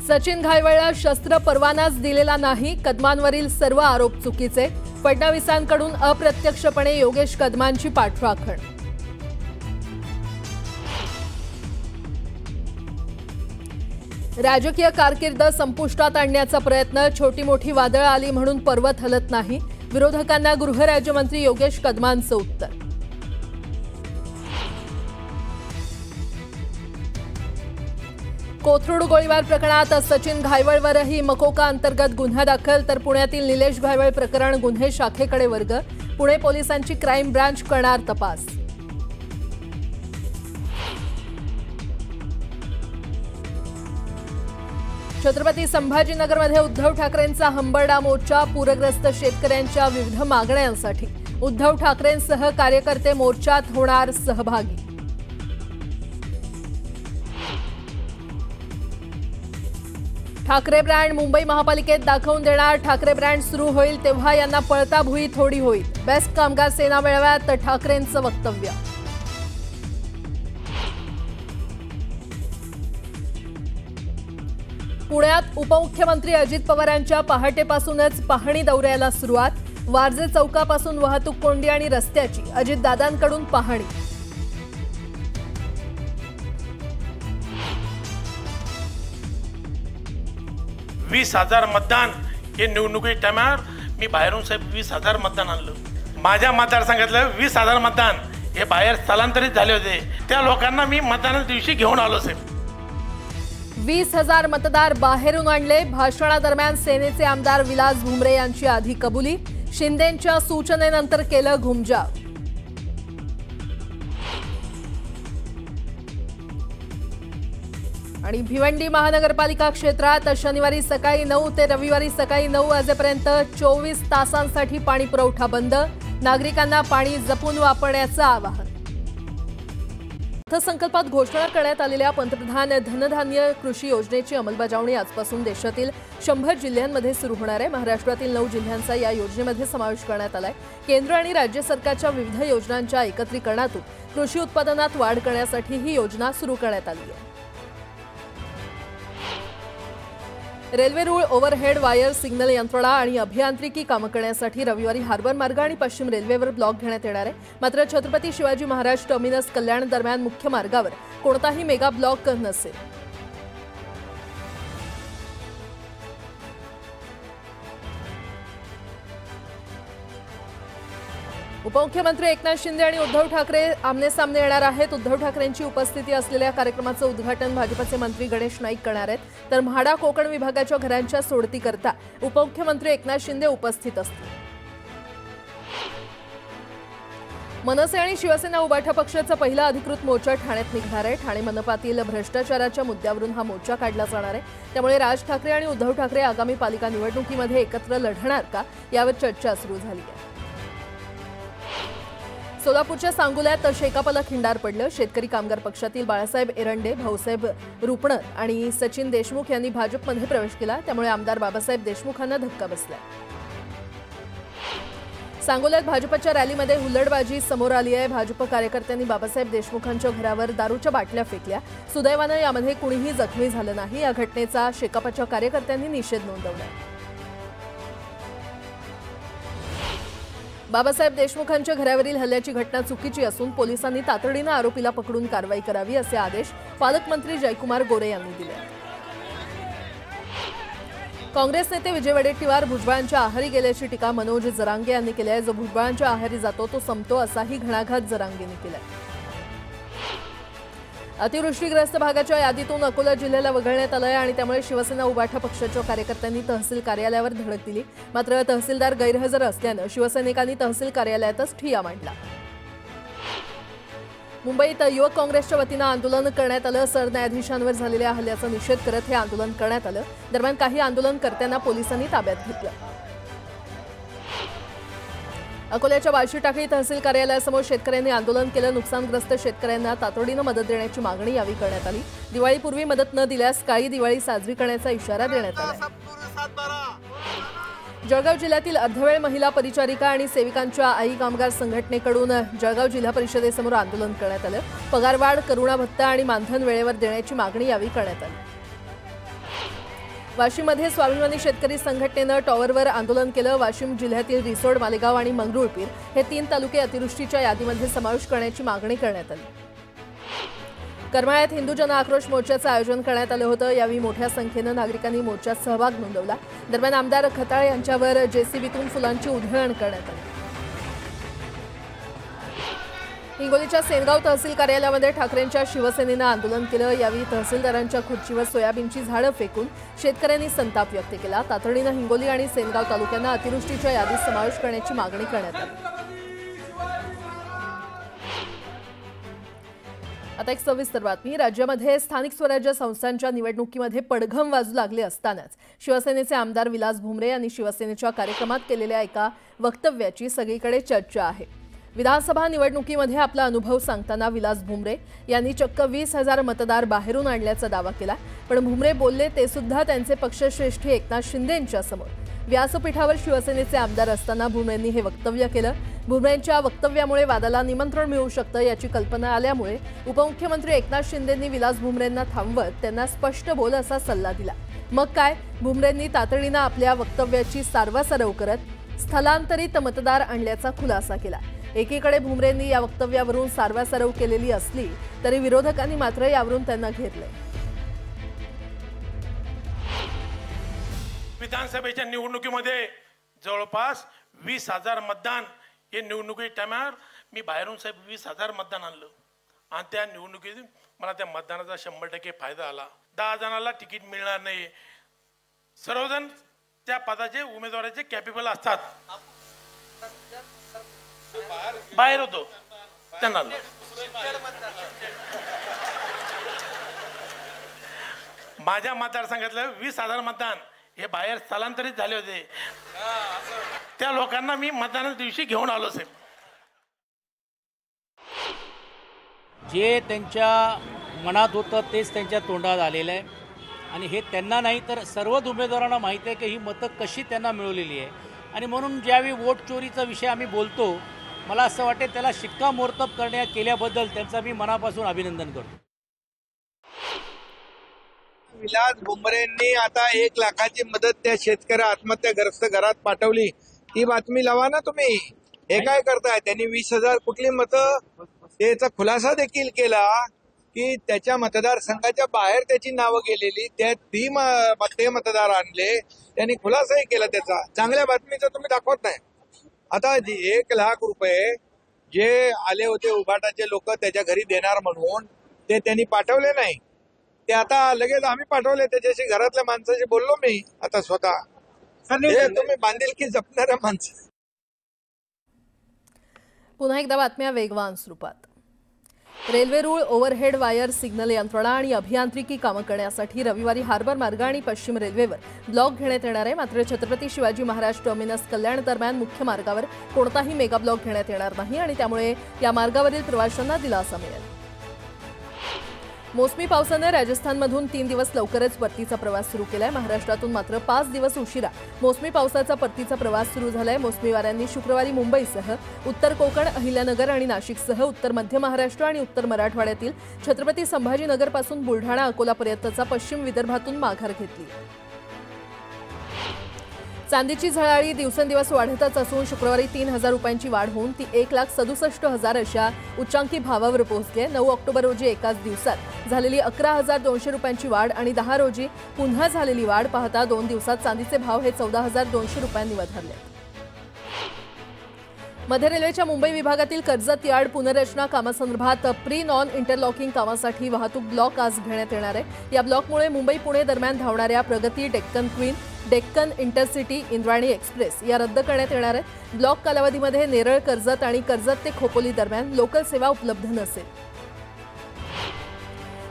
सचिन घायवळला शस्त्र परवानाच दिलेला नाही, कदमांवरील सर्व आरोप चुकीचे। फडणवीसांकडून अप्रत्यक्षपणे योगेश कदमांची पाठराखण। राजकीय कारकीर्द संपुष्टात आणण्याचा प्रयत्न, छोटी मोठी वादळ आली म्हणून पर्वत हलत नाही, विरोधकांना गृहराज्यमंत्री योगेश कदमांचं उत्तर। कोथरूड गोळीबार प्रकरणात सचिन घायवळवरही मकोका अंतर्गत गुन्हा दाखल, तर पुण्यातील निलेश घायवळ प्रकरण गुन्हे शाखेकडे वर्ग, पुणे पोलिसांची क्राईम ब्रांच करणार तपास। छत्रपती संभाजीनगरमध्ये उद्धव ठाकरेंचा हंबरडा मोर्चा, पूरग्रस्त शेतकऱ्यांच्या विविध मागण्यांसाठी उद्धव ठाकरेंसह कार्यकर्ते मोर्चात होणार सहभागी। ठाकरे ब्रँड मुंबई महापालिकेत दाखवून देणार, ठाकरे ब्रँड सुरू होईल तेव्हा यांना पळता भुई थोडी होईल, बेस्ट कामगार सेना मेळाव्यात ठाकरेंचं वक्तव्य। पुण्यात उपमुख्यमंत्री अजित पवारांच्या पहाटेपासूनच पाहणी दौऱ्याला सुरुवात, वारजे चौकापासून वाहतूक कोंडी आणि रस्त्याची अजितदादांकडून पाहणी। वीस हजार मतदान हे निवडणुकी टायमार मी बाहेरून साहेब 20,000 मतदान आणलं। माझ्या मतदारसंघातलं 20,000 मतदान हे बाहेर स्थलांतरित झाले होते, त्या लोकांना मी मतदानाच्या दिवशी घेऊन आलो साहेब। 20,000 मतदार बाहेरून आणले। भाषणादरम्यान सेनेचे आमदार विलास भुमरे यांची आधी कबुली, शिंदेंच्या सूचनेनंतर केलं घुमजाव। आणि भिवंडी महानगरपालिका क्षेत्रात शनिवारी सकाळी 9 ते रविवारी सकाळी 9 वाजेपर्यंत 24 तासांसाठी पाणी पुरवठा बंद, नागरिकांना पाणी जपून वापरण्याचं आवाहन। अर्थसंकल्पात घोषणा करण्यात आलेल्या पंतप्रधान धनधान्य कृषी योजनेची अंमलबजावणी आजपासून देशातील 100 जिल्ह्यांमध्ये सुरू होणार आहे। महाराष्ट्रातील 9 जिल्ह्यांचा या योजनेमध्ये समावेश करण्यात आलाय। केंद्र आणि राज्य सरकारच्या विविध योजनांच्या एकत्रीकरणातून कृषी उत्पादनात वाढ करण्यासाठी ही योजना सुरू करण्यात आली आहे। रेल्वे रूळ, ओव्हरहेड वायर, सिग्नल यंत्रणा आणि अभियांत्रिकी कामं करण्यासाठी रविवारी हार्बर मार्ग आणि पश्चिम रेल्वेवर ब्लॉक घेण्यात येणार आहे। मात्र छत्रपती शिवाजी महाराज टर्मिनस कल्याण दरम्यान मुख्य मार्गावर कोणताही मेगा ब्लॉक नसेल। उपमुख्यमंत्री एकनाथ शिंदे आणि उद्धव ठाकरे आमने-सामने येणार आहेत। उद्धव ठाकरेंची उपस्थिती असलेल्या कार्यक्रमाचं उद्घाटन भाजपचे मंत्री गणेश नाईक करणार आहेत, तर म्हाडा कोकण विभागाच्या घरांच्या सोडतीकरता उपमुख्यमंत्री एकनाथ शिंदे उपस्थित असतील। मनसे आणि शिवसेना उभाठा पक्षाचा पहिला अधिकृत मोर्चा ठाण्यात निघणार आहे। ठाणे मनपातील भ्रष्टाचाराच्या मुद्द्यावरून हा मोर्चा काढला जाणार आहे, त्यामुळे राज ठाकरे आणि उद्धव ठाकरे आगामी पालिका निवडणुकीमध्ये एकत्र लढणार का यावर चर्चा सुरू झाली आहे। सोलापूरच्या सांगोल्यात शेकापला खिंडार पडलं। शेतकरी कामगार पक्षातील बाळासाहेब एरंडे, भाऊसाहेब रुपणर आणि सचिन देशमुख यांनी भाजपमध्ये प्रवेश केला, त्यामुळे आमदार बाबासाहेब देशमुखांना धक्का बसला। सांगोल्यात भाजपच्या रॅलीमध्ये हुल्लडबाजी समोर आली आहे। भाजप कार्यकर्त्यांनी बाबासाहेब देशमुखांच्या घरावर दारूच्या बाटल्या फेकल्या। सुदैवानं यामध्ये कुणीही जखमी झालं नाही। या घटनेचा शेकापच्या कार्यकर्त्यांनी निषेध नोंदवला। बाबासाहेब देशमुखांच्या घरावरील हल्ल्याची घटना चुकीची असून पोलिसांनी तातडीनं आरोपीला पकडून कारवाई करावी असे आदेश पालकमंत्री जयकुमार गोरे यांनी दिले। काँग्रेस नेते विजय वडेट्टीवार भुजबळांच्या आहारी गेल्याची टीका मनोज जरांगे यांनी केली आहे। जो भुजबळांच्या आहारी जातो तो संपतो असाही घणाघात जरांगेंनी केला। अतिवृष्टीग्रस्त भागाच्या यादीतून अकोला जिल्ह्याला वगळण्यात आलं आहे आणि त्यामुळे शिवसेना उभाठा पक्षाच्या कार्यकर्त्यांनी तहसील कार्यालयावर धडक दिली। मात्र तहसीलदार गैरहजर असल्यानं शिवसैनिकांनी तहसील कार्यालयातच ठिय्या मांडला। मुंबईत युवक काँग्रेसच्या वतीनं आंदोलन करण्यात आलं। सरन्यायाधीशांवर झालेल्या हल्ल्याचा निषेध करत हे आंदोलन करण्यात आलं। दरम्यान काही आंदोलनकर्त्यांना पोलिसांनी ताब्यात घेतलं। अकोल्याच्या बार्शी टाकळी तहसील कार्यालयासमोर शेतकऱ्यांनी आंदोलन केलं। नुकसानग्रस्त शेतकऱ्यांना तातडीनं मदत देण्याची मागणी यावेळी करण्यात आली। दिवाळीपूर्वी मदत न दिल्यास काळी दिवाळी साजरी करण्याचा इशारा देण्यात आला। जळगाव जिल्ह्यातील अर्धवेळ महिला परिचारिका आणि सेविकांच्या आई कामगार संघटनेकडून जळगाव जिल्हा परिषदेसमोर आंदोलन करण्यात आलं। पगारवाढ, करुणा भत्ता आणि मानधन वेळेवर देण्याची मागणी यावेळी करण्यात आली। वाशिममध्ये स्वाभिमानी शेतकरी संघटनेनं टॉवरवर आंदोलन केलं। वाशिम जिल्ह्यातील रिसोड, मालेगाव आणि मंगरुळपीर हे 3 तालुके अतिवृष्टीच्या यादीमध्ये समावेश करण्याची मागणी करण्यात आली। करमाळ्यात हिंदू जन आक्रोश मोर्चाचं आयोजन करण्यात आलं होतं। यावेळी मोठ्या संख्येनं नागरिकांनी मोर्चात सहभाग नोंदवला। दरम्यान आमदार खताळ यांच्यावर जेसीबीतून फुलांची उधळण करण्यात आली। हिंगोलीच्या सेनगाव तहसील कार्यालयामध्ये ठाकरेंच्या शिवसेनेनं आंदोलन केलं। यावेळी तहसीलदारांच्या खुर्चीवर सोयाबीनची झाडं फेकून शेतकऱ्यांनी संताप व्यक्त केला। तातडीनं हिंगोली आणि सेनगाव तालुक्यांना अतिवृष्टीच्या यादीत समावेश करण्याची मागणी करण्यात आली। आता एक सविस्तर बातमी। राज्यामध्ये स्थानिक स्वराज्य संस्थांच्या निवडणुकीमध्ये पडघम वाजू लागले असतानाच शिवसेनेचे आमदार विलास भुमरे यांनी शिवसेनेच्या कार्यक्रमात केलेल्या एका वक्तव्याची सगळीकडे चर्चा आहे। विधानसभा निवडणुकीमध्ये आपला अनुभव सांगताना विलास भुमरे यांनी चक्क 20,000 मतदार बाहेरून आणल्याचा दावा केला। पण भुमरे बोलले ते सुद्धा त्यांचे पक्षश्रेष्ठी एकनाथ शिंदे यांच्या समोर। व्यासपीठावर शिवसेनेचे आमदार असताना भुमरेंनी हे वक्तव्य केलं। भुमरेंच्या वक्तव्यामुळे वादाला निमंत्रण मिळू शकतं याची कल्पना आल्यामुळे उपमुख्यमंत्री एकनाथ शिंदेंनी विलास भुमरेंना थांबवत त्यांना स्पष्ट बोल असा सल्ला दिला। मग काय, भुमरेंनी तातडीनं आपल्या वक्तव्याची सारवासारव करत स्थलांतरित मतदार आणल्याचा खुलासा केला। एकीकडे भुमरेंनी या वक्तव्यावरून सारवासारव केलेली असली तरी विरोधकांनी मात्र यावरून त्यांना घेरले। विधानसभेच्या निवडणुकीमध्ये जवळपास 20,000 मतदान हे निवडणुकी टायमावर मी बाहेरून साहेब 20,000 मतदान आणलं आणि त्या निवडणुकीत मला त्या मतदानाचा 100% फायदा आला। 10 जणांना तिकीट मिळणार नाही। सर्वजण त्या पदाचे उमेदवाराचे कॅपेबल असतात। बाहेर होतो त्यांना माझ्या मतदारसंघातलं 20,000 मतदान हे बाहेर स्थलांतरित झाले होते। त्या लोकांना मी मतदानाच्या दिवशी घेऊन आलो साहेब। जे त्यांच्या मनात होतं तेच त्यांच्या तोंडात आलेलं आहे आणि हे त्यांना नाही तर सर्वच उमेदवारांना माहिती आहे की ही मतं कशी त्यांना मिळवलेली आहे। आणि म्हणून ज्यावेळी वोट चोरीचा विषय आम्ही बोलतो, मला असं वाटते त्याला शिक्कामोर्तब केल्याबद्दल त्यांचा मी मनापासून अभिनंदन करतो। विलास भुमरेंनी आता 1 लाखाची मदत त्या शेतकरी आत्महत्याग्रस्त घरात पाठवली, ती बातमी लावा ना तुम्ही। हे काय करताय? त्यांनी 20,000 कुठली मतं, त्याचा खुलासा देखील केला की त्याच्या मतदारसंघाच्या बाहेर त्याची नावं गेलेली, ते मतदार आणले, त्यांनी खुलासाही केला त्याचा। चांगल्या बातमीचं तुम्ही दाखवत नाही। आता 1 लाख रुपये जे आले होते उभाटाचे लोक त्याच्या घरी देणार म्हणून ते त्यांनी पाठवले नाही, ते आता लगेच आम्ही पाठवले। त्याच्याशी घरातल्या माणसाशी बोललो मी आता स्वतः। तुम्ही बांधिलकी जपणाऱ्या माणसं। पुन्हा एकदा बातम्या वेगवान स्वरूपात। रेल्वे रूळ, ओव्हरहेड वायर, सिग्नल यंत्रणा आणि अभियांत्रिकी कामं करण्यासाठी रविवारी हार्बर मार्ग आणि पश्चिम रेल्वेवर ब्लॉक घेण्यात येणार आहे। मात्र छत्रपती शिवाजी महाराज टर्मिनस कल्याण दरम्यान मुख्य मार्गावर कोणताही मेगा ब्लॉक घेण्यात येणार नाही आणि त्यामुळे या मार्गावरील प्रवाशांना दिलासा मिळेल। मोसमी पावसाने राजस्थानमधून 3 दिवस लवकरच परतीचा प्रवास सुरू केलाय। महाराष्ट्रातून मात्र 5 दिवस उशिरा मोसमी पावसाचा परतीचा प्रवास सुरू झालाय। मोसमी वाऱ्यांनी शुक्रवारी मुंबईसह उत्तर कोकण, अहिल्यानगर आणि नाशिकसह उत्तर मध्य महाराष्ट्र आणि उत्तर मराठवाड्यातील छत्रपती संभाजीनगरपासून बुलढाणा, अकोलापर्यंतचा पश्चिम विदर्भातून माघार घेतली। चांदीची झळाळी दिवसेंदिवस वाढतच असून शुक्रवारी 3,000 रुपयांची वाढ होऊन ती 1,67,000 अशा उच्चांकी भावावर पोहोचली। 9 ऑक्टोबर रोजी एकाच दिवसात झालेली 11,200 रुपयांची वाढ आणि 10 रोजी पुन्हा झालेली वाढ पाहता 2 दिवसात चांदीचे भाव हे 14,200 रुपयांनी वधारले। मध्य रेल्वेच्या मुंबई विभागातील कर्जत यार्ड पुनर्रचना कामासंदर्भात प्री नॉन इंटरलॉकिंग कामासाठी वाहतूक ब्लॉक आज घेण्यात येणार आहे। या ब्लॉकमुळे मुंबई पुणे दरम्यान धावणाऱ्या प्रगती, Deccan queen, Deccan intercity, Indrayani express या रद्द करण्यात येणार आहेत। ब्लॉक कालावधीमध्ये नेरळ, कर्जत आणि कर्जत ते खोपोली दरम्यान लोकल सेवा उपलब्ध नसेल।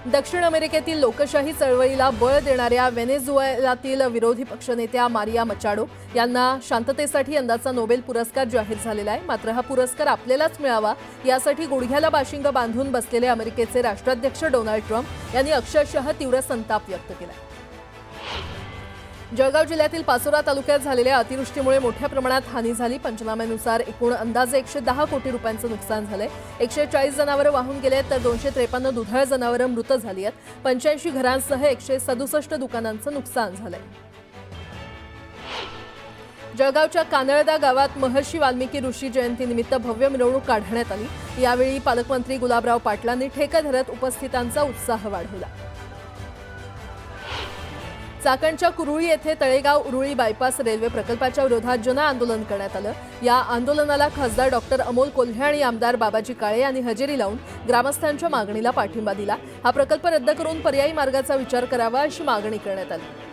दक्षिण अमेरिकेतील लोकशाही चळवळीला बळ देणाऱ्या व्हेनेझुएलातील विरोधी पक्षनेत्या मारिया मचाडो यांना शांततेसाठी यंदाचा नोबेल पुरस्कार जाहीर झालेला आहे। मात्र हा पुरस्कार आपल्यालाच मिळावा यासाठी गुडघ्याला बाशिंग बांधून बसलेले अमेरिकेचे राष्ट्राध्यक्ष डोनाल्ड ट्रम्प यांनी अक्षरशः तीव्र संताप व्यक्त केला। जळगाव जिल्ह्यातील पाचोरा तालुक्यात झालेल्या अतिवृष्टीमुळे मोठ्या प्रमाणात हानी झाली। पंचनाम्यानुसार एकूण अंदाजे 110 कोटी रुपयांचं नुकसान झालंय। 140 जनावरं वाहून गेलेत तर 253 दुधाळ जनावरं मृत झाली आहेत। 85 घरांसह 167 दुकानांचं नुकसान झालंय। जळगावच्या कानळदा गावात महर्षी वाल्मिकी ऋषी जयंतीनिमित्त भव्य मिरवणूक काढण्यात आली। यावेळी पालकमंत्री गुलाबराव पाटलांनी ठेका धरत उपस्थितांचा उत्साह वाढवला। चाकणच्या कुरुळी येथे तळेगाव उरुळी बायपास रेल्वे प्रकल्पाच्या विरोधात जन आंदोलन करण्यात आलं। या आंदोलनाला खासदार डॉक्टर अमोल कोल्हे आणि आमदार बाबाजी काळे यांनी हजेरी लावून ग्रामस्थांच्या मागणीला पाठिंबा दिला। हा प्रकल्प रद्द करून पर्यायी मार्गाचा विचार करावा अशी मागणी करण्यात आली।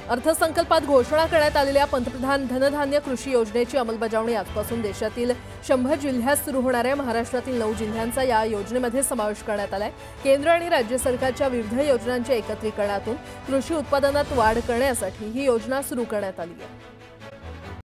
अर्थसंकल्पात घोषणा करण्यात आलेल्या पंतप्रधान धनधान्य कृषी योजनेची अंमलबजावणी आजपासून देशातील 100 जिल्ह्यात सुरू होणाऱ्या महाराष्ट्रातील 9 जिल्ह्यांचा या योजनेमध्ये समावेश करण्यात आलाय। केंद्र आणि राज्य सरकारच्या विविध योजनांच्या एकत्रीकरणातून कृषी उत्पादनात वाढ करण्यासाठी ही योजना सुरू करण्यात आली आहे।